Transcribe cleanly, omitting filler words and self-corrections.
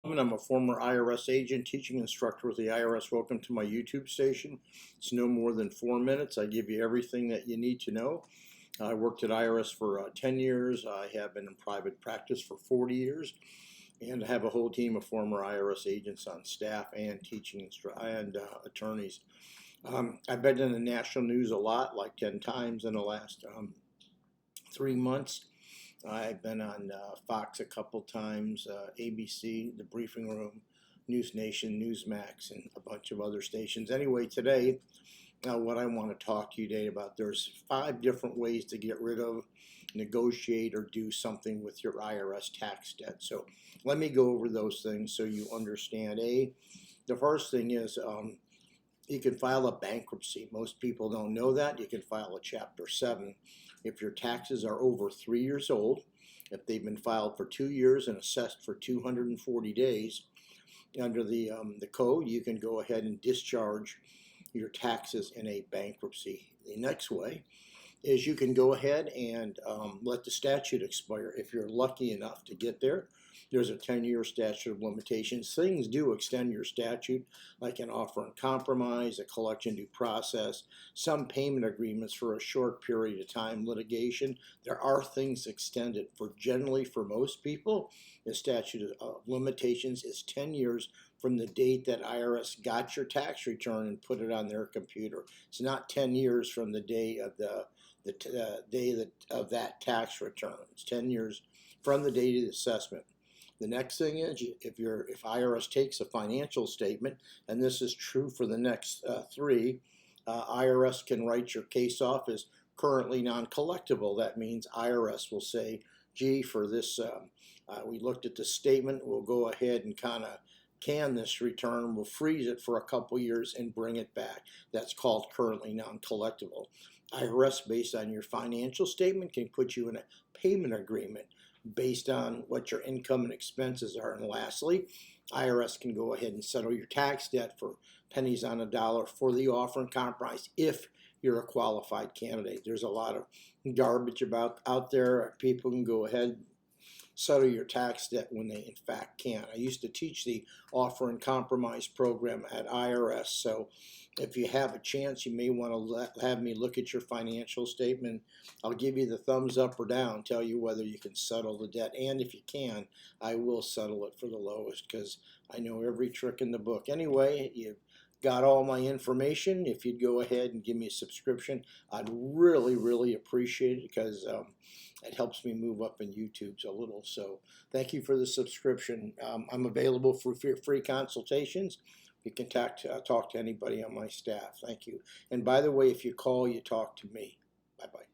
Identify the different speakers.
Speaker 1: I'm a former IRS agent, teaching instructor with the IRS. Welcome to my YouTube station. It's no more than 4 minutes. I give you everything that you need to know. I worked at IRS for 10 years. I have been in private practice for 40 years. And I have a whole team of former IRS agents on staff and teaching and attorneys. I've been in the national news a lot, like 10 times in the last 3 months. I've been on Fox a couple times, ABC, The Briefing Room, News Nation, Newsmax, and a bunch of other stations. Anyway, today, what I want to talk to you today about, there's 5 different ways to get rid of, negotiate, or do something with your IRS tax debt. So let me go over those things so you understand. The first thing is you can file a bankruptcy. Most people don't know that. You can file a Chapter 7. If your taxes are over 3 years old, if they've been filed for 2 years and assessed for 240 days, under the code, you can go ahead and discharge your taxes in a bankruptcy. The next way is you can go ahead and let the statute expire. If you're lucky enough to get there, there's a 10-year statute of limitations. Things do extend your statute, like an offer and compromise, a collection due process, some payment agreements for a short period of time, litigation. There are things extended. Generally, for most people, the statute of limitations is 10 years from the date that IRS got your tax return and put it on their computer. It's not 10 years from the day of the day of that tax return. It's 10 years from the date of the assessment. The next thing is, if IRS takes a financial statement, and this is true for the next 3, IRS can write your case off as currently non-collectible. That means IRS will say, gee, for this, we looked at the statement, we'll go ahead and kind of can this return, we'll freeze it for a couple years and bring it back. That's called currently non-collectible. IRS, based on your financial statement, can put you in a payment agreement based on what your income and expenses are. And lastly, IRS can go ahead and settle your tax debt for pennies on a dollar for the offer and compromise if you're a qualified candidate. There's a lot of garbage out there. People can go ahead, settle your tax debt when they in fact can't. I used to teach the offer and compromise program at IRS, so if you have a chance, you may want to have me look at your financial statement. I'll give you the thumbs up or down, tell you whether you can settle the debt, and if you can, I will settle it for the lowest because I know every trick in the book. Anyway, you've got all my information. If you'd go ahead and give me a subscription, I'd really appreciate it because it helps me move up in YouTube a little. So thank you for the subscription. I'm available for free consultations. You can talk to anybody on my staff. Thank you. And by the way, if you call, you talk to me. Bye-bye.